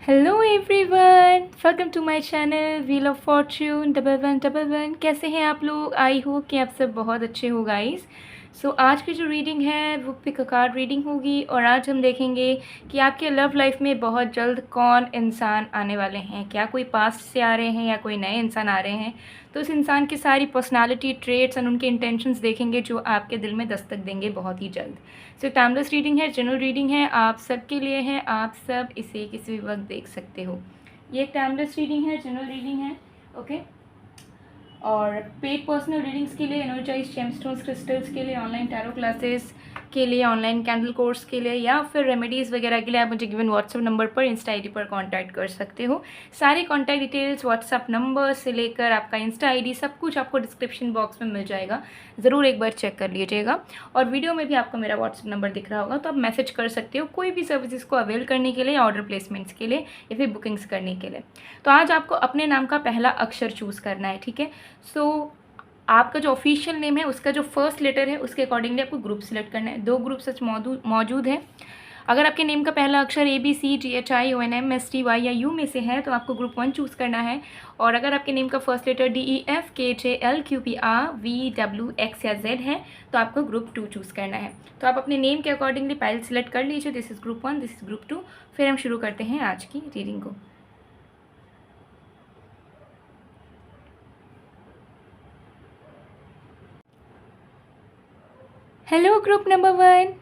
Hello everyone, welcome to my channel wheel of fortune double one. कैसे हैं आप लोग? आई होप कि आप सब बहुत अच्छे हो गाइस। सो आज की जो रीडिंग है वो पिक अ कार्ड रीडिंग होगी और आज हम देखेंगे कि आपके लव लाइफ में बहुत जल्द कौन इंसान आने वाले हैं। क्या कोई पास्ट से आ रहे हैं या कोई नए इंसान आ रहे हैं। तो उस इंसान की सारी पर्सनालिटी ट्रेट्स एंड उनके इंटेंशंस देखेंगे जो आपके दिल में दस्तक देंगे बहुत ही जल्द। सो टाइमलेस रीडिंग है, जनरल रीडिंग है, आप सब के लिए है। आप सब इसे किसी भी वक्त देख सकते हो। ये एक टाइमलेस रीडिंग है, जनरल रीडिंग है। ओके। और पेड पर्सनल रीडिंग्स के लिए, एनर्जाइज जेमस्टोन्स क्रिस्टल्स के लिए, ऑनलाइन टैरो क्लासेस के लिए, ऑनलाइन कैंडल कोर्स के लिए या फिर रेमेडीज़ वगैरह के लिए आप मुझे गिवन व्हाट्सएप नंबर पर, इंस्टा आईडी पर कांटेक्ट कर सकते हो। सारी कांटेक्ट डिटेल्स व्हाट्सएप नंबर से लेकर आपका इंस्टा आईडी सब कुछ आपको डिस्क्रिप्शन बॉक्स में मिल जाएगा। ज़रूर एक बार चेक कर लीजिएगा। और वीडियो में भी आपको मेरा व्हाट्सएप नंबर दिख रहा होगा, तो आप मैसेज कर सकते हो कोई भी सर्विसेज को अवेल करने के लिए, ऑर्डर प्लेसमेंट्स के लिए या फिर बुकिंग्स करने के लिए। तो आज आपको अपने नाम का पहला अक्षर चूज़ करना है, ठीक है। सो आपका जो ऑफिशियल नेम है उसका जो फर्स्ट लेटर है उसके अकॉर्डिंगली आपको ग्रुप सिलेक्ट करना है। 2 ग्रुप सच मौजूद है। अगर आपके नेम का पहला अक्षर ABCDHIONMSTY या यू में से है तो आपको ग्रुप 1 चूज़ करना है। और अगर आपके नेम का फर्स्ट लेटर DEFKJLQPRVWX या Z है तो आपको ग्रुप 2 चूज़ करना है। तो आप अपने नेम के अकॉर्डिंगली पाइल सिलेक्ट कर लीजिए। This is group 1, this is group 2। फिर हम शुरू करते हैं आज की रीडिंग को। Hello group number 1।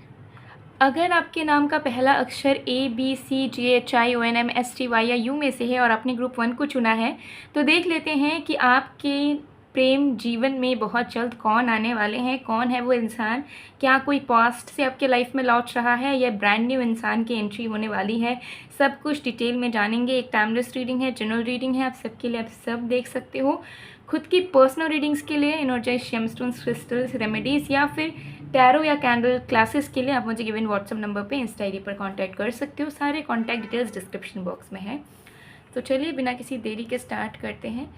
अगर आपके नाम का पहला अक्षर ABCGHIONMSTY या यू में से है और आपने ग्रुप 1 को चुना है तो देख लेते हैं कि आपके प्रेम जीवन में बहुत जल्द कौन आने वाले हैं। कौन है वो इंसान? क्या कोई पास्ट से आपके लाइफ में लौट रहा है या ब्रांड न्यू इंसान की एंट्री होने वाली है? सब कुछ डिटेल में जानेंगे। एक टाइमलेस रीडिंग है, जनरल रीडिंग है, आप सबके लिए, आप सब देख सकते हो। खुद की पर्सनल रीडिंग्स के लिए एनर्जाइज जेमस्टोन्स क्रिस्टल्स रेमेडीज़ या फिर टैरो या कैंडल क्लासेस के लिए आप मुझे गिवन व्हाट्सएप नंबर पे, इंस्टा आईडी पर कांटेक्ट कर सकते हो। सारे कांटेक्ट डिटेल्स डिस्क्रिप्शन बॉक्स में है। तो चलिए बिना किसी देरी के स्टार्ट करते हैं।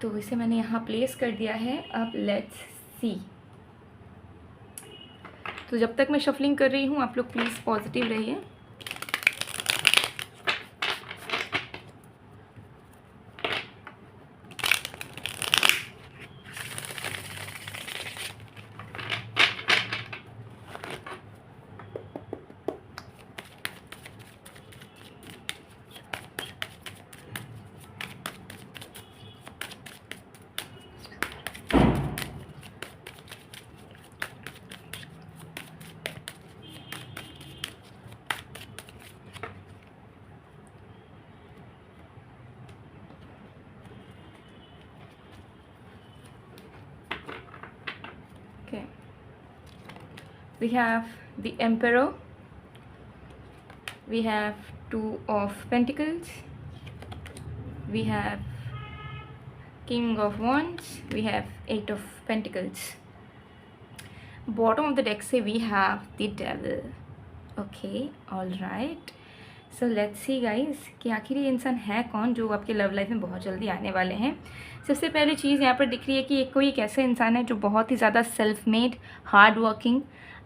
तो इसे मैंने यहाँ प्लेस कर दिया है। अब लेट्स सी। तो जब तक मैं शफलिंग कर रही हूँ आप लोग प्लीज़ पॉजिटिव रहिए। Okay. We have the Emperor. We have 2 of Pentacles. We have King of Wands. We have 8 of Pentacles. Bottom of the deck से we have the Devil. Okay, all right. So let's see guys कि आखिर ये इंसान है कौन जो आपके love life में बहुत जल्दी आने वाले हैं। सबसे पहली चीज़ यहाँ पर दिख रही है कि कोई एक ऐसा इंसान है जो बहुत ही ज़्यादा self made, hard working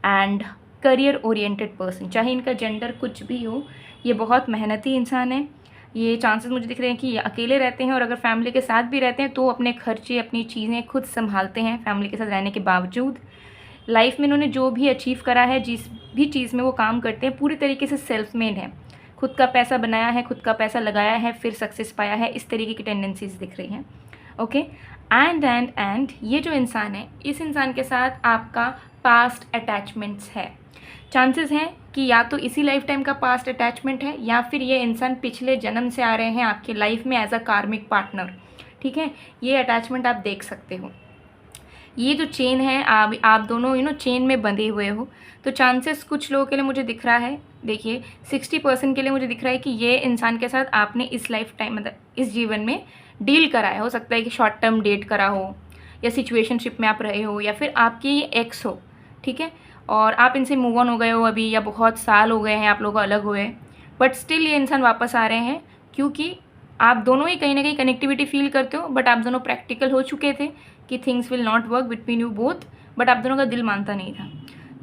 and career oriented person. चाहे इनका जेंडर कुछ भी हो, ये बहुत मेहनती इंसान है। ये चांसेस मुझे दिख रहे हैं कि ये अकेले रहते हैं और अगर फैमिली के साथ भी रहते हैं तो अपने खर्चे, अपनी चीज़ें खुद संभालते हैं। फैमिली के साथ रहने के बावजूद लाइफ में इन्होंने जो भी अचीव करा है, जिस भी चीज़ में वो काम करते हैं, पूरी तरीके से सेल्फ मेड है। खुद का पैसा बनाया है, खुद का पैसा लगाया है, फिर सक्सेस पाया है। इस तरीके की टेंडेंसीज दिख रही हैं। ओके। एंड ये जो इंसान है, इस इंसान के साथ आपका पास्ट अटैचमेंट्स है। चांसेस हैं कि या तो इसी लाइफ टाइम का पास्ट अटैचमेंट है या फिर ये इंसान पिछले जन्म से आ रहे हैं आपकी लाइफ में एज अ कार्मिक पार्टनर। ठीक है, ये अटैचमेंट आप देख सकते हो। ये जो चेन है, आप दोनों चेन में बंधे हुए हो। तो चांसेस कुछ लोगों के लिए मुझे दिख रहा है, देखिए 60% के लिए मुझे दिख रहा है कि ये इंसान के साथ आपने इस लाइफ टाइम, मतलब इस जीवन में डील करा है। हो सकता है कि शॉर्ट टर्म डेट करा हो या सिचुएशनशिप में आप रहे हो या फिर आपकी एक्स हो, ठीक है, और आप इनसे मूव ऑन हो गए हो अभी या बहुत साल हो गए हैं आप लोग अलग हुए, बट स्टिल ये इंसान वापस आ रहे हैं क्योंकि आप दोनों ही कहीं ना कहीं कनेक्टिविटी फील करते हो। बट आप दोनों प्रैक्टिकल हो चुके थे कि things will not work between you both, but आप दोनों का दिल मानता नहीं था।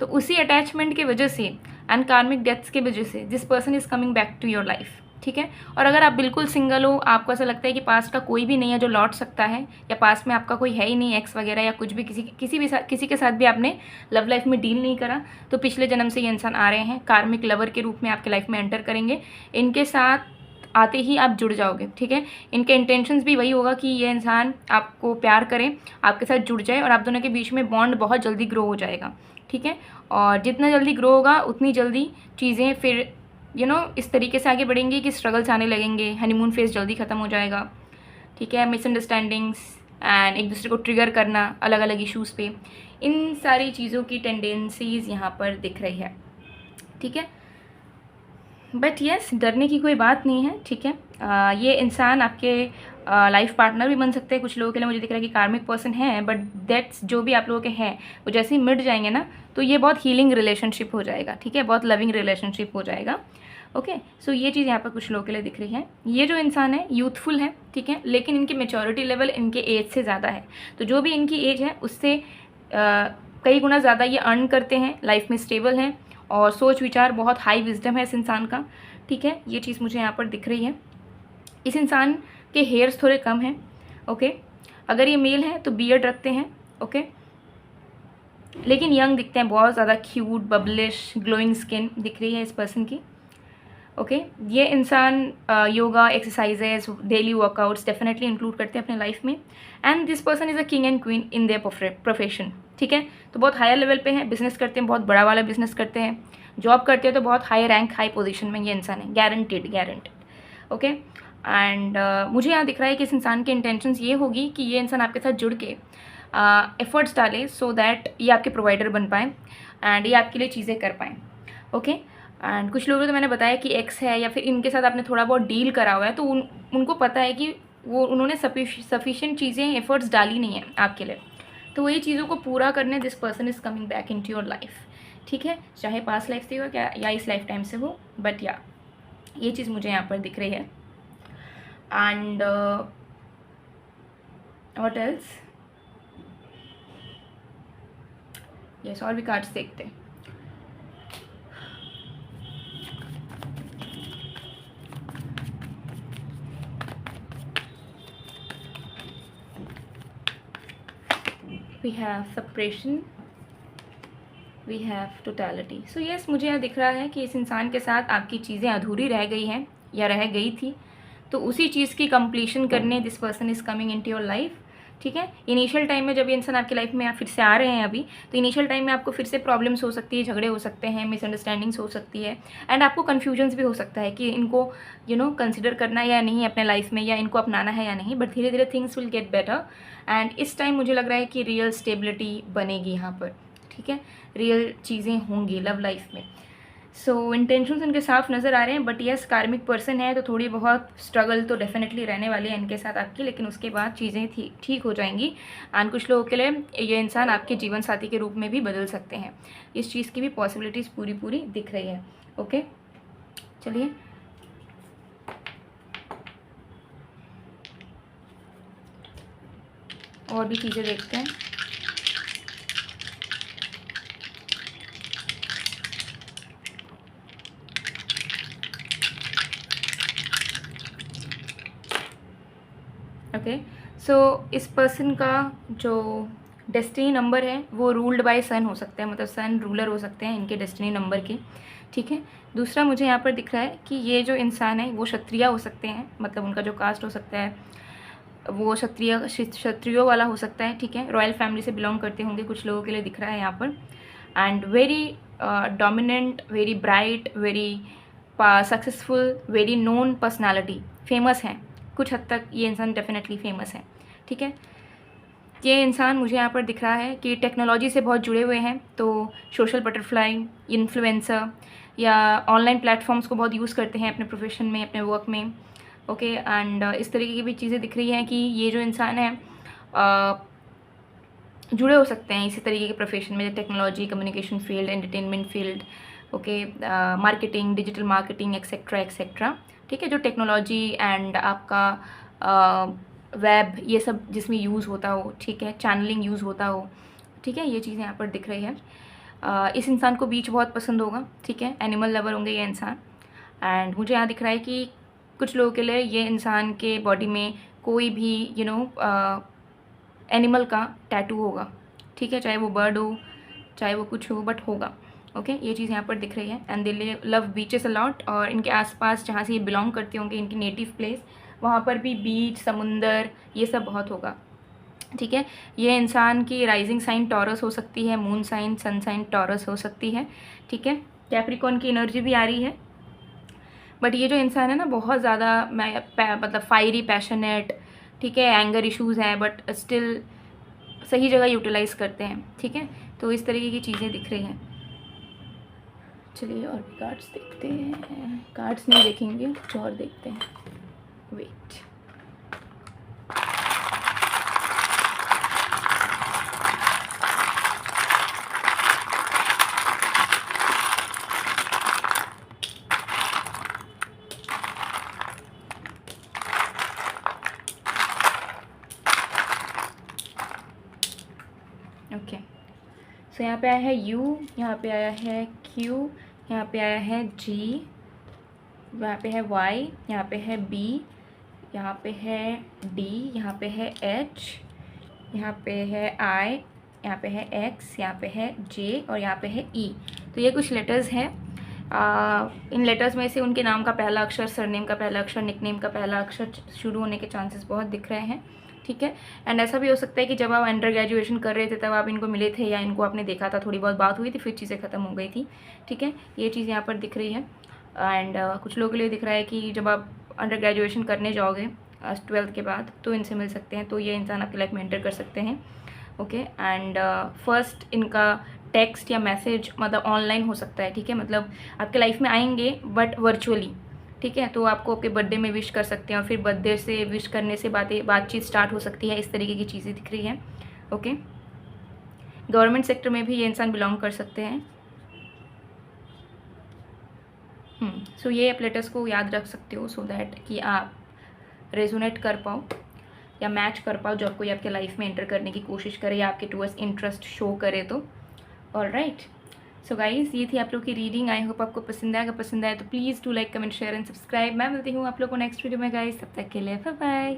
तो उसी अटैचमेंट की वजह से एंड कार्मिक डेथ्स की वजह से this person is coming back to your life. ठीक है। और अगर आप बिल्कुल सिंगल हो, आपको ऐसा लगता है कि पास का कोई भी नहीं है जो लौट सकता है, या पास में आपका कोई है ही नहीं एक्स वगैरह या कुछ भी, किसी के साथ भी आपने लव लाइफ में डील नहीं करा, तो पिछले जन्म से ये इंसान आ रहे हैं, कार्मिक लवर के रूप में आपके लाइफ में एंटर करेंगे। इनके साथ आते ही आप जुड़ जाओगे, ठीक है। इनके इंटेंशंस भी वही होगा कि ये इंसान आपको प्यार करे, आपके साथ जुड़ जाए, और आप दोनों के बीच में बॉन्ड बहुत जल्दी ग्रो हो जाएगा, ठीक है। और जितना जल्दी ग्रो होगा उतनी जल्दी चीज़ें फिर इस तरीके से आगे बढ़ेंगी कि स्ट्रगल्स आने लगेंगे, हनीमून फेज जल्दी ख़त्म हो जाएगा, ठीक है। मिसअंडरस्टैंडिंग्स एंड एक दूसरे को ट्रिगर करना अलग अलग इश्यूज़ पे, इन सारी चीज़ों की टेंडेंसीज़ यहाँ पर दिख रही है, ठीक है। बट यस, डरने की कोई बात नहीं है, ठीक है। ये इंसान आपके लाइफ पार्टनर भी बन सकते हैं कुछ लोगों के लिए। मुझे दिख रहा है कि कार्मिक पर्सन है, बट दैट्स जो भी आप लोगों के हैं वो जैसे ही मिट जाएंगे ना, तो ये बहुत हीलिंग रिलेशनशिप हो जाएगा, ठीक है, बहुत लविंग रिलेशनशिप हो जाएगा। ओके, सो ये चीज़ यहाँ पर कुछ लोगों के लिए दिख रही है। ये जो इंसान है यूथफुल है, ठीक है, लेकिन इनकी मेच्योरिटी लेवल इनके एज से ज़्यादा है। तो जो भी इनकी एज है उससे कई गुना ज़्यादा ये अर्न करते हैं, लाइफ में स्टेबल हैं, और सोच विचार बहुत हाई विजडम है इस इंसान का, ठीक है। ये चीज़ मुझे यहाँ पर दिख रही है। इस इंसान के हेयर्स थोड़े कम हैं, ओके। अगर ये मेल है तो बियर्ड रखते हैं, ओके, लेकिन यंग दिखते हैं, बहुत ज़्यादा क्यूट, बबलिश, ग्लोइंग स्किन दिख रही है इस पर्सन की, ओके। ये इंसान yoga, exercises, daily workouts definitely include करते हैं अपने लाइफ में। And this person is a king and queen in their profession, ठीक है। तो बहुत हायर लेवल पे हैं, बिजनेस करते हैं, बहुत बड़ा वाला बिजनेस करते हैं, जॉब करते हैं तो बहुत हाई रैंक, हाई पोजीशन में ये इंसान है, गारंटेड, ओके। एंड मुझे यहाँ दिख रहा है कि इस इंसान के इंटेंशंस ये होगी कि ये इंसान आपके साथ जुड़ के एफर्ट्स डाले सो दैट ये आपके प्रोवाइडर बन पाएँ एंड ये आपके लिए चीज़ें कर पाएँ, ओके। एंड कुछ लोगों को तो मैंने बताया कि एक्स है या फिर इनके साथ आपने थोड़ा बहुत डील करा हुआ है, तो उनको पता है कि उन्होंने सफिशिएंट चीज़ें, एफर्ट्स डाली नहीं है आपके लिए, तो वही चीज़ों को पूरा करने this person is coming back in to your life, ठीक है, चाहे पास्ट लाइफ से हो क्या या इस लाइफ टाइम से हो, बट या ये चीज़ मुझे यहाँ पर दिख रही है। एंड व्हाट एल्स, यस, और भी कार्ड्स देखते हैं। we have separation, we have totality। so yes, मुझे यहाँ दिख रहा है कि इस इंसान के साथ आपकी चीज़ें अधूरी रह गई हैं या रह गई थी, तो उसी चीज़ की कंप्लीशन करने this person is coming into your life, ठीक है। इनिशियल टाइम में जब ये इंसान आपकी लाइफ में फिर से आ रहे हैं अभी, तो इनिशियल टाइम में आपको फिर से प्रॉब्लम्स हो सकती है, झगड़े हो सकते हैं, मिसअंडरस्टैंडिंग्स हो सकती है, एंड आपको कन्फ्यूजन्स भी हो सकता है कि इनको कंसिडर करना है या नहीं अपने लाइफ में, या इनको अपनाना है या नहीं, बट धीरे धीरे things will get better. And इस टाइम मुझे लग रहा है कि रियल स्टेबिलिटी बनेगी यहाँ पर, ठीक है, रियल चीज़ें होंगी लव लाइफ में। सो इंटेंशंस इनके साफ नज़र आ रहे हैं, बट यस, कार्मिक पर्सन है तो थोड़ी बहुत स्ट्रगल तो डेफिनेटली रहने वाली है इनके साथ आपकी, लेकिन उसके बाद चीज़ें ठीक हो जाएंगी। एंड कुछ लोगों के लिए ये इंसान आपके जीवन साथी के रूप में भी बदल सकते हैं, इस चीज़ की भी पॉसिबिलिटीज़ पूरी दिख रही है, ओके। चलिए और भी चीज़ें देखते हैं। ओके, सो इस पर्सन का जो डेस्टिनी नंबर है वो रूल्ड बाय सन हो सकता है, मतलब सन रूलर हो सकते हैं इनके डेस्टिनी नंबर के, ठीक है। दूसरा मुझे यहाँ पर दिख रहा है कि ये जो इंसान है वो क्षत्रिय हो सकते हैं, मतलब उनका जो कास्ट हो सकता है वो क्षत्रियों वाला हो सकता है, ठीक है। रॉयल फैमिली से बिलोंग करते होंगे कुछ लोगों के लिए दिख रहा है यहाँ पर। And very dominant, very bright, very successful, very known personality, famous हैं कुछ हद तक, ये इंसान डेफिनेटली फेमस है, ठीक है। ये इंसान मुझे यहाँ पर दिख रहा है कि टेक्नोलॉजी से बहुत जुड़े हुए हैं, तो सोशल बटरफ्लाई, इन्फ्लुएंसर या ऑनलाइन प्लेटफॉर्म्स को बहुत यूज़ करते हैं अपने प्रोफेशन में, अपने वर्क में, ओके। एंड इस तरीके की भी चीज़ें दिख रही हैं कि ये जो इंसान है जुड़े हो सकते हैं इसी तरीके के प्रोफेशन में, technology, communication field, entertainment field, okay, marketing, digital marketing, etcetera, ठीक है। जो टेक्नोलॉजी एंड आपका वेब, ये सब जिसमें यूज़ होता हो, ठीक है, चैनलिंग यूज़ होता हो, ठीक है, ये चीज़ें यहाँ पर दिख रही है। इस इंसान को बीच बहुत पसंद होगा, ठीक है, एनिमल लवर होंगे ये इंसान। एंड मुझे यहाँ दिख रहा है कि कुछ लोगों के लिए ये इंसान के बॉडी में कोई भी एनिमल का टैटू होगा, ठीक है, चाहे वो बर्ड हो चाहे वो कुछ हो, बट होगा। ओके, ये चीज़ यहाँ पर दिख रही है। And they love beaches a lot, और इनके आसपास जहाँ से ये बिलोंग करते होंगे, इनकी नेटिव प्लेस, वहाँ पर भी बीच, समुंदर, ये सब बहुत होगा, ठीक है। ये इंसान की राइजिंग साइन टॉरस हो सकती है, moon sign, sun sign Taurus हो सकती है, ठीक है। कैप्रिकॉर्न की एनर्जी भी आ रही है, बट ये जो इंसान है ना बहुत ज़्यादा मतलब फायरी, पैशनेट, ठीक है, एंगर इश्यूज़ हैं, बट स्टिल सही जगह यूटिलाइज़ करते हैं, ठीक है। तो इस तरीके की चीज़ें दिख रही हैं। चलिए और भी कार्ड्स देखते हैं। कार्ड्स नहीं देखेंगे, कुछ और देखते हैं। Wait, okay. सो यहाँ पे आया है यू, यहाँ पे आया है क्यू, यहाँ पे आया है जी, यहाँ पे है वाई, यहाँ पे है बी, यहाँ पे है डी, यहाँ पे है एच, यहाँ पे है आई, यहाँ पे है एक्स, यहाँ पे है जे, और यहाँ पे है ई। तो ये कुछ लेटर्स हैं। इन लेटर्स में से उनके नाम का पहला अक्षर, सरनेम का पहला अक्षर, निकनेम का पहला अक्षर शुरू होने के चांसेस बहुत दिख रहे हैं, ठीक है। एंड ऐसा भी हो सकता है कि जब आप अंडर ग्रेजुएशन कर रहे थे तब आप इनको मिले थे, या इनको आपने देखा था, थोड़ी बहुत बात हुई थी, फिर चीज़ें ख़त्म हो गई थी, ठीक है। ये चीज़ यहाँ पर दिख रही है। एंड कुछ लोगों के लिए दिख रहा है कि जब आप अंडर ग्रेजुएशन करने जाओगे 12th के बाद, तो इनसे मिल सकते हैं, तो ये इंसान आपकी लाइफ में एंटर कर सकते हैं, ओके। एंड फर्स्ट इनका टेक्स्ट या मैसेज मतलब ऑनलाइन हो सकता है, ठीक है, मतलब आपके लाइफ में आएंगे बट वर्चुअली, ठीक है। तो आपको आपके बर्थडे में विश कर सकते हैं, और फिर बर्थडे से विश करने से बातचीत स्टार्ट हो सकती है। इस तरीके की चीज़ें दिख रही हैं, ओके। गवर्नमेंट सेक्टर में भी ये इंसान बिलोंग कर सकते हैं। सो ये आप लेटर्स को याद रख सकते हो, सो दैट कि आप रेजोनेट कर पाओ या मैच कर पाओ जब कोई आपके लाइफ में एंटर करने की कोशिश करे या आपके टूवर्ड्स इंटरेस्ट शो करे तो। ऑलराइट, सो गाइज ये थी आप लोग की रीडिंग। आई होप आपको पसंद आएगा। पसंद आए तो please do like, comment, share and subscribe. मैं मिलती हूँ आप लोग को नेक्स्ट वीडियो में गाइज, तब तक के लिए bye bye.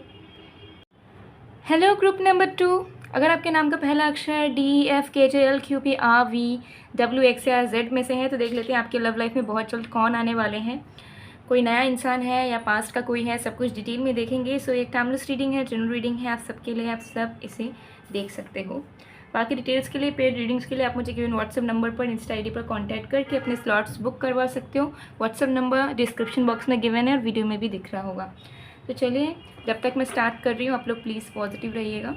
Hello group number 2, अगर आपके नाम का पहला अक्षर D, F, K, J, L, Q, P, R, V, W, X या जेड में से है तो देख लेते हैं आपके लव लाइफ में बहुत जल्द कौन आने वाले हैं। कोई नया इंसान है या पास्ट का कोई है, सब कुछ डिटेल में देखेंगे। सो एक टाइमलेस रीडिंग है, जनरल रीडिंग है आप सबके लिए, आप सब इसे देख सकते हो। बाकी डिटेल्स के लिए, पेड रीडिंग्स के लिए आप मुझे गिवन व्हाट्सएप नंबर पर, इंस्टा आईडी पर कांटेक्ट करके अपने स्लॉट्स बुक करवा सकते हो। व्हाट्सएप नंबर डिस्क्रिप्शन बॉक्स में गिवन है और वीडियो में भी दिख रहा होगा। तो चलिए, जब तक मैं स्टार्ट कर रही हूँ आप लोग प्लीज़ पॉजिटिव रहिएगा।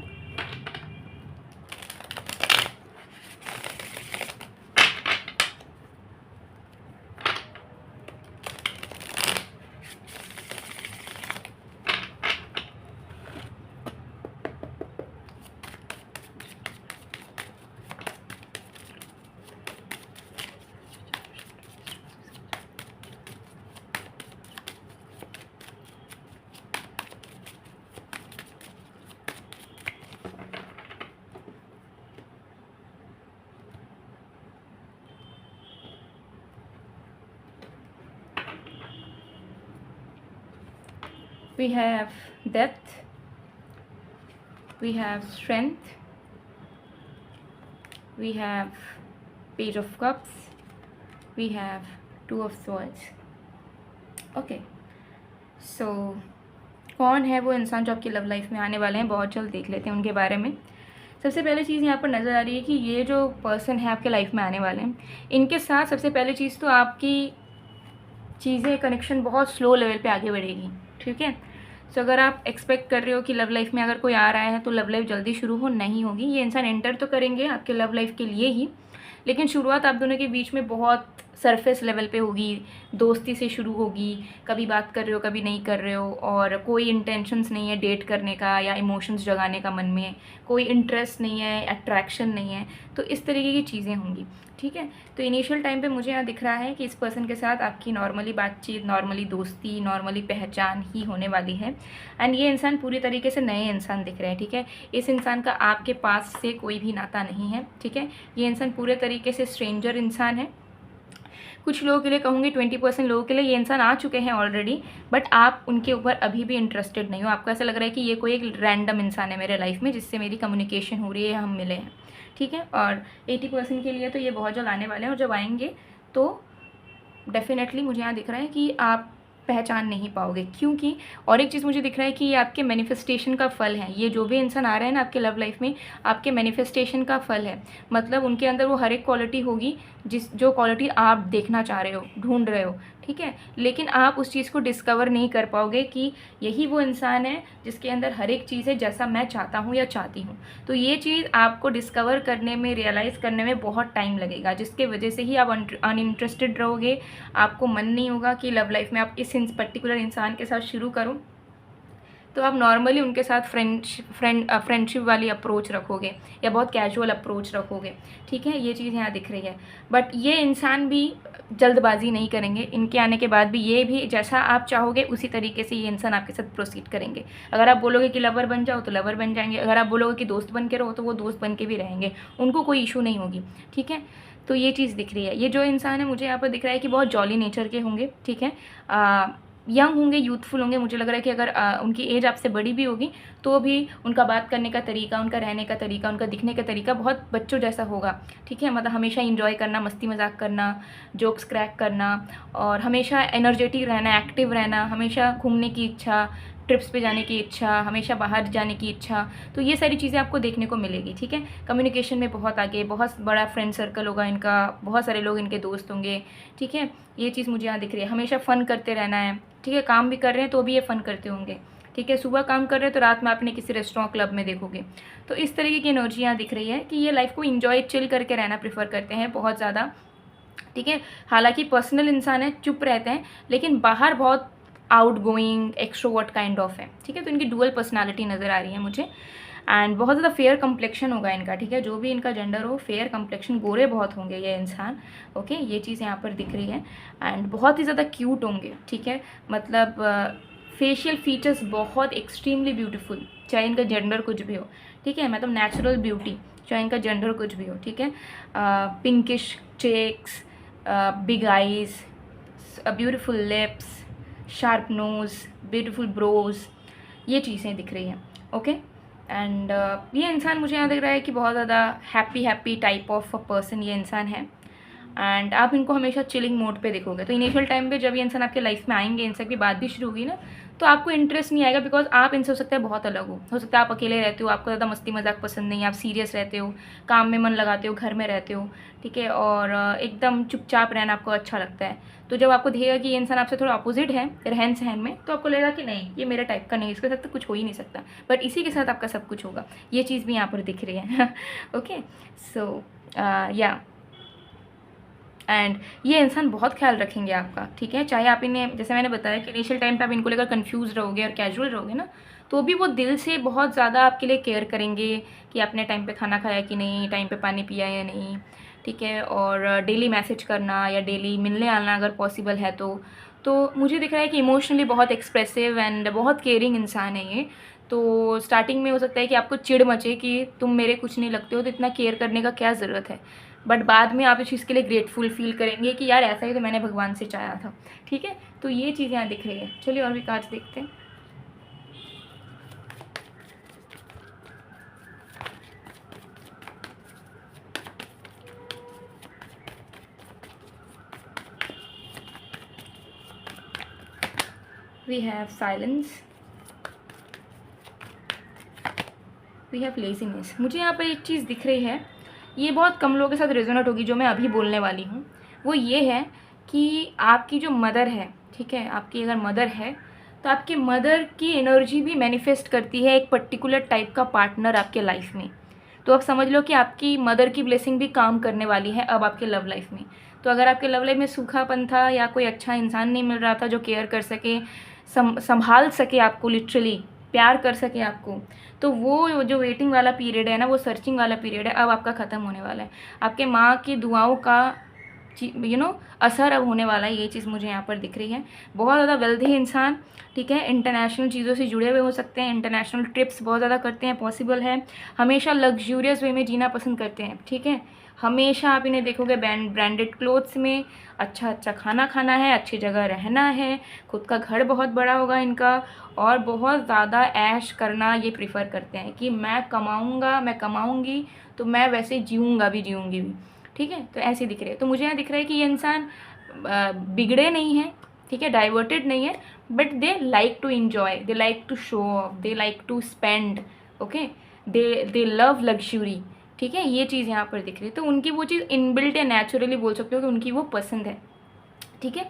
We have depth, we have strength, we have page of cups, we have two of swords. Okay, so कौन है वो इंसान जो आपकी लव लाइफ में आने वाले हैं, बहुत जल्द देख लेते हैं उनके बारे में। सबसे पहले चीज़ यहाँ पर नज़र आ रही है कि ये जो पर्सन है आपके लाइफ में आने वाले हैं, इनके साथ सबसे पहले चीज़ तो आपकी चीज़ें, कनेक्शन बहुत स्लो लेवल पे आगे बढ़ेगी, ठीक है। सो अगर आप एक्सपेक्ट कर रहे हो कि लव लाइफ में अगर कोई आ रहा है तो लव लाइफ जल्दी शुरू हो, नहीं होगी। ये इंसान एंटर तो करेंगे आपके लव लाइफ के लिए ही, लेकिन शुरुआत आप दोनों के बीच में बहुत सरफेस लेवल पे होगी, दोस्ती से शुरू होगी, कभी बात कर रहे हो कभी नहीं कर रहे हो, और कोई इंटेंशंस नहीं है डेट करने का या इमोशंस जगाने का मन में, कोई इंटरेस्ट नहीं है, अट्रैक्शन नहीं है, तो इस तरीके की चीज़ें होंगी, ठीक है। तो इनिशियल टाइम पे मुझे यहाँ दिख रहा है कि इस पर्सन के साथ आपकी नॉर्मली बातचीत, नॉर्मली दोस्ती, नॉर्मली पहचान ही होने वाली है। एंड ये इंसान पूरी तरीके से नए इंसान दिख रहे हैं, ठीक है। इस इंसान का आपके पास से कोई भी नाता नहीं है, ठीक है। ये इंसान पूरे तरीके से स्ट्रेंजर इंसान है। कुछ लोगों के लिए कहूँगी 20% लोगों के लिए ये इंसान आ चुके हैं ऑलरेडी, बट आप उनके ऊपर अभी भी इंटरेस्टेड नहीं हो। आपको ऐसा लग रहा है कि ये कोई एक रैंडम इंसान है मेरे लाइफ में जिससे मेरी कम्युनिकेशन हो रही है, हम मिले हैं, ठीक है। और 80% के लिए तो ये बहुत जल्द आने वाले हैं, और जब आएंगे तो डेफिनेटली मुझे यहाँ दिख रहा है कि आप पहचान नहीं पाओगे, क्योंकि और एक चीज़ मुझे दिख रहा है कि ये आपके मैनिफेस्टेशन का फल है। ये जो भी इंसान आ रहा है ना आपके लव लाइफ में, आपके मैनिफेस्टेशन का फल है। मतलब उनके अंदर वो हर एक क्वालिटी होगी जो क्वालिटी आप देखना चाह रहे हो, ढूंढ रहे हो, ठीक है। लेकिन आप उस चीज़ को डिस्कवर नहीं कर पाओगे कि यही वो इंसान है जिसके अंदर हर एक चीज़ है जैसा मैं चाहता हूँ या चाहती हूँ। तो ये चीज़ आपको डिस्कवर करने में, रियलाइज़ करने में बहुत टाइम लगेगा, जिसके वजह से ही आप अनइंटरेस्टेड रहोगे। आपको मन नहीं होगा कि लव लाइफ में आप इस पर्टिकुलर इंसान के साथ शुरू करो, तो आप नॉर्मली उनके साथ फ्रेंडशिप वाली अप्रोच रखोगे या बहुत कैजुअल अप्रोच रखोगे, ठीक है। ये चीज़ यहाँ दिख रही है। बट ये इंसान भी जल्दबाजी नहीं करेंगे, इनके आने के बाद भी ये भी जैसा आप चाहोगे उसी तरीके से ये इंसान आपके साथ प्रोसीड करेंगे। अगर आप बोलोगे कि लवर बन जाओ तो लवर बन जाएंगे, अगर आप बोलोगे कि दोस्त बन के रहो तो वो दोस्त बन के भी रहेंगे, उनको कोई इशू नहीं होगी, ठीक है। तो ये चीज़ दिख रही है। ये जो इंसान है मुझे यहाँ पर दिख रहा है कि बहुत जॉली नेचर के होंगे, ठीक है। यंग होंगे, यूथफुल होंगे। मुझे लग रहा है कि अगर उनकी एज आपसे बड़ी भी होगी तो भी उनका बात करने का तरीका, उनका रहने का तरीका, उनका दिखने का तरीका बहुत बच्चों जैसा होगा, ठीक है। मतलब हमेशा इंजॉय करना, मस्ती मजाक करना, जोक्स क्रैक करना, और हमेशा एनर्जेटिक रहना, एक्टिव रहना, हमेशा घूमने की इच्छा, ट्रिप्स पे जाने की इच्छा, हमेशा बाहर जाने की इच्छा। तो ये सारी चीज़ें आपको देखने को मिलेगी, ठीक है। कम्युनिकेशन में बहुत आगे, बहुत बड़ा फ्रेंड सर्कल होगा इनका, बहुत सारे लोग इनके दोस्त होंगे, ठीक है। ये चीज़ मुझे यहाँ दिख रही है। हमेशा फ़न करते रहना है, ठीक है। काम भी कर रहे हैं तो भी ये फ़न करते होंगे, ठीक है। सुबह काम कर रहे हैं तो रात में आपने किसी रेस्टोरेंट क्लब में देखोगे। तो इस तरीके की एनर्जी यहाँ दिख रही है कि ये लाइफ को इंजॉय चिल करके रहना प्रेफर करते हैं बहुत ज़्यादा, ठीक है। हालांकि पर्सनल इंसान है, चुप रहते हैं, लेकिन बाहर बहुत out going extrovert kind of है, ठीक है। तो इनकी डुअल पर्सनालिटी नज़र आ रही है मुझे। एंड बहुत ज़्यादा फेयर कम्प्लेक्शन होगा इनका, ठीक है। जो भी इनका जेंडर हो, फेयर कम्प्लेक्शन, गोरे बहुत होंगे ये इंसान, ओके। ये चीज़ यहाँ पर दिख रही है। एंड बहुत ही ज़्यादा क्यूट होंगे, ठीक है। मतलब फेशियल फीचर्स बहुत एक्सट्रीमली ब्यूटीफुल, चाहे इनका जेंडर कुछ भी हो, ठीक है। मतलब नेचुरल ब्यूटी, चाहे इनका जेंडर कुछ भी हो, ठीक है। Pinkish cheeks, big eyes, beautiful lips, sharp nose, beautiful brows, ये चीज़ें दिख रही हैं, ओके। एंड ये इंसान मुझे यहाँ दिख रहा है कि बहुत ज़्यादा happy type of a person ये इंसान है। एंड आप इनको हमेशा चिलिंग मोड पे देखोगे। तो इनिशियल टाइम पे जब ये इंसान आपके लाइफ में आएंगे, इनसे की बात भी शुरू होगी ना, तो आपको इंटरेस्ट नहीं आएगा, बिकॉज आप इनसे हो सकता है बहुत अलग हो सकता है आप अकेले रहते हो, आपको ज़्यादा मस्ती मजाक पसंद नहीं है, आप सीरियस रहते हो, काम में मन लगाते हो, घर में रहते हो, ठीक है। और एकदम चुपचाप रहना आपको अच्छा लगता है। तो जब आपको दिखेगा कि ये इंसान आपसे थोड़ा अपोजिट है रहन सहन में, तो आपको लगेगा कि नहीं, ये मेरे टाइप का नहीं, इसके साथ तो कुछ हो ही नहीं सकता, बट इसी के साथ आपका सब कुछ होगा। ये चीज़ भी यहाँ पर दिख रही है, ओके। सो या एंड ये इंसान बहुत ख्याल रखेंगे आपका, ठीक है। चाहे आप इन्हें, जैसे मैंने बताया कि इनिशियल टाइम पे आप इनको लेकर कंफ्यूज रहोगे और कैजुअल रहोगे ना, तो भी वो दिल से बहुत ज़्यादा आपके लिए केयर करेंगे कि आपने टाइम पे खाना खाया कि नहीं, टाइम पे पानी पिया या नहीं, ठीक है। और डेली मैसेज करना या डेली मिलने आना अगर पॉसिबल है तो मुझे दिख रहा है कि इमोशनली बहुत एक्सप्रेसिव एंड बहुत केयरिंग इंसान है ये। तो स्टार्टिंग में हो सकता है कि आपको चिढ़ मचे कि तुम मेरे कुछ नहीं लगते हो, तो इतना केयर करने का क्या ज़रूरत है, बट बाद में आप इस चीज़ के लिए ग्रेटफुल फील करेंगे कि यार ऐसा ही तो मैंने भगवान से चाहा था, ठीक है। तो ये चीज़ यहाँ दिख रही है। चलिए और भी कार्ड्स देखते हैं। We have silence, we have laziness। मुझे यहाँ पर एक चीज़ दिख रही है, ये बहुत कम लोगों के साथ रेजोनेट होगी जो मैं अभी बोलने वाली हूँ। वो ये है कि आपकी जो मदर है, ठीक है, आपकी अगर मदर है तो आपके मदर की एनर्जी भी मैनिफेस्ट करती है एक पर्टिकुलर टाइप का पार्टनर आपके लाइफ में। तो आप समझ लो कि आपकी मदर की ब्लेसिंग भी काम करने वाली है अब आपके लव लाइफ में। तो अगर आपके लव लाइफ में सूखापन था या कोई अच्छा इंसान नहीं मिल रहा था जो केयर कर सके, संभाल सके आपको, लिटरली प्यार कर सके आपको, तो वो जो वेटिंग वाला पीरियड है ना, वो सर्चिंग वाला पीरियड है, अब आपका ख़त्म होने वाला है। आपके माँ की दुआओं का असर अब होने वाला है। ये चीज़ मुझे यहाँ पर दिख रही है। बहुत ज़्यादा वेल्दी इंसान, ठीक है, इंटरनेशनल चीज़ों से जुड़े हुए हो सकते हैं, इंटरनेशनल ट्रिप्स बहुत ज़्यादा करते हैं, पॉसिबल है। हमेशा लग्जूरियस वे में जीना पसंद करते हैं, ठीक है। हमेशा आप इन्हें देखोगे ब्रांडेड क्लोथ्स में, अच्छा अच्छा खाना खाना है, अच्छी जगह रहना है, खुद का घर बहुत बड़ा होगा इनका, और बहुत ज़्यादा ऐश करना ये प्रिफर करते हैं कि मैं कमाऊँगा, मैं कमाऊँगी तो मैं वैसे जीऊँगी भी। ठीक है, तो ऐसे दिख रहे हैं। तो मुझे यहाँ दिख रहा है कि ये इंसान बिगड़े नहीं हैं, ठीक है, डाइवर्टेड नहीं है, but they like to enjoy, they like to show off, they like to spend, okay, they love luxury. ठीक है, ये चीज़ यहाँ पर दिख रही है। तो उनकी वो चीज़ इनबिल्ट है, नेचुरली बोल सकते हो कि उनकी वो पसंद है। ठीक है,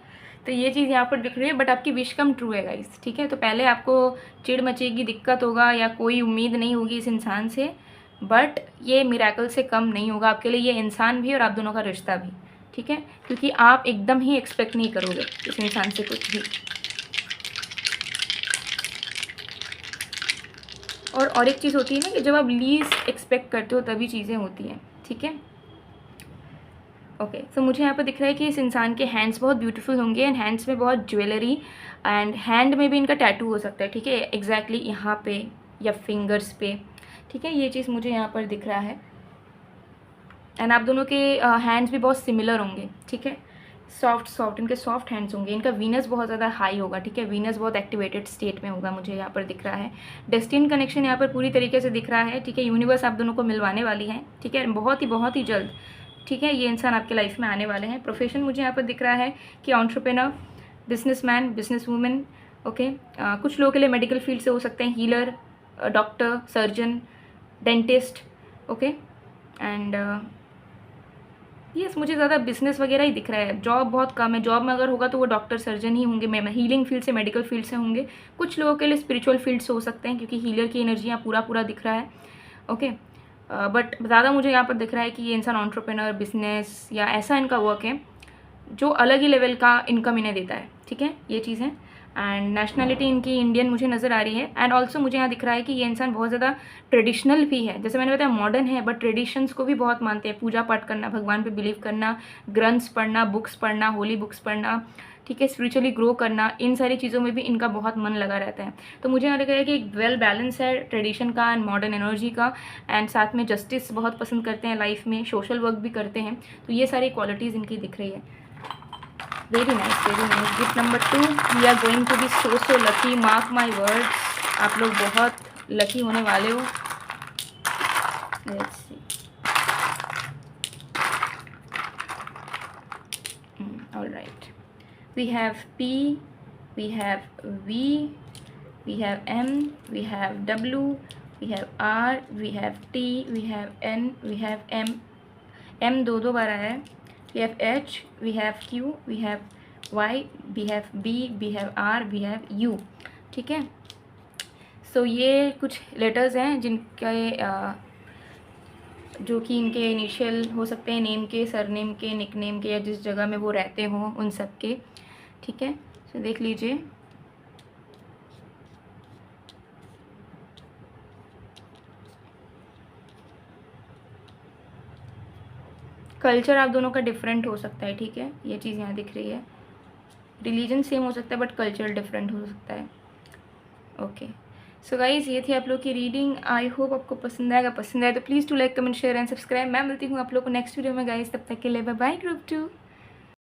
तो ये चीज़ यहाँ पर दिख रही है, बट आपकी विश कम ट्रू है गाइस। ठीक है, तो पहले आपको चिढ़ मचेगी, दिक्कत होगा, या कोई उम्मीद नहीं होगी इस इंसान से, बट ये मिरेकल से कम नहीं होगा आपके लिए, ये इंसान भी और आप दोनों का रिश्ता भी। ठीक है, क्योंकि आप एकदम ही एक्सपेक्ट नहीं करोगे इस इंसान से कुछ भी। और एक चीज़ होती है ना कि जब आप लीस्ट एक्सपेक्ट करते हो तभी चीज़ें होती हैं। ठीक है, ओके, सो मुझे यहाँ पर दिख रहा है कि इस इंसान के हैंड्स बहुत ब्यूटीफुल होंगे, एंड हैंड्स में बहुत ज्वेलरी, एंड हैंड में भी इनका टैटू हो सकता है। ठीक है, एग्जैक्टली यहाँ पे या फिंगर्स पे। ठीक है, ये चीज़ मुझे यहाँ पर दिख रहा है, एंड आप दोनों के हैंड्स भी बहुत सिमिलर होंगे। ठीक है, सॉफ्ट इनके सॉफ्ट हैंड्स होंगे, इनका वीनस बहुत ज़्यादा हाई होगा। ठीक है, वीनस बहुत एक्टिवेटेड स्टेट में होगा, मुझे यहाँ पर दिख रहा है। डेस्टिन कनेक्शन यहाँ पर पूरी तरीके से दिख रहा है। ठीक है, यूनिवर्स आप दोनों को मिलवाने वाली है। ठीक है, बहुत ही जल्द। ठीक है, ये इंसान आपके लाइफ में आने वाले हैं। प्रोफेशन मुझे यहाँ पर दिख रहा है कि entrepreneur, businessman, business women. Okay, कुछ लोगों के लिए मेडिकल फील्ड से हो सकते हैं, healer, doctor, surgeon, dentist. Okay, and yes, मुझे ज़्यादा बिजनेस वगैरह ही दिख रहा है। जॉब बहुत कम है, जॉब में अगर होगा तो वो डॉक्टर सर्जन ही होंगे, मैं हीलिंग फील्ड से, मेडिकल फील्ड से होंगे। कुछ लोगों के लिए स्पिरिचुअल फील्ड से हो सकते हैं, क्योंकि हीलर की एनर्जी यहाँ पूरा दिख रहा है। ओके, बट ज़्यादा मुझे यहाँ पर दिख रहा है कि ये इंसान एंटरप्रेन्योर, बिजनेस या ऐसा इनका वर्क है जो अलग ही लेवल का इनकम इन्हें देता है। ठीक है, ये चीज़ है। एंड नेशनलिटी इनकी इंडियन मुझे नज़र आ रही है। एंड ऑल्सो मुझे यहाँ दिख रहा है कि ये इंसान बहुत ज़्यादा ट्रेडिशनल भी है। जैसे मैंने बताया मॉडर्न है, बट ट्रेडिशंस को भी बहुत मानते हैं। पूजा पाठ करना, भगवान पे बिलीव करना, ग्रंथ्स पढ़ना, बुक्स पढ़ना, होली बुक्स पढ़ना, ठीक है, स्पिरिचुअली ग्रो करना, इन सारी चीज़ों में भी इनका बहुत मन लगा रहता है। तो मुझे यहाँ लग रहा है कि एक वेल बैलेंस है ट्रेडिशन का एंड मॉडर्न एनर्जी का, एंड साथ में जस्टिस बहुत पसंद करते हैं लाइफ में, सोशल वर्क भी करते हैं। तो ये सारी क्वालिटीज़ इनकी दिख रही है। Very nice, very nice. Gift number 2, we are going to be so lucky, mark my words, आप लोग बहुत लकी होने वाले हो। Let's see, alright, we have P, we have V, we have M, we have W, we have R, we have T, we have N, we have M, M दो बार आया है। We have H, we have Q, we have Y, we have B, we have R, we have U। ठीक है, सो ये कुछ letters हैं जिनके जो कि इनके इनिशियल हो सकते हैं, नेम के, सरनेम के, निकनेम के, या जिस जगह में वो रहते हों उन सब के। ठीक है, सो देख लीजिए। कल्चर आप दोनों का डिफरेंट हो सकता है। ठीक है, ये चीज़ यहाँ दिख रही है। रिलीजन सेम हो सकता है, बट कल्चर डिफरेंट हो सकता है। ओके, सो गाइज, ये थी आप लोग की रीडिंग। आई होप आपको पसंद आएगा। पसंद आए तो please to like, comment, share and subscribe. मैं मिलती हूँ आप लोग को नेक्स्ट वीडियो में गाइज, तब तक के लिए बाय बाय ग्रुप 2।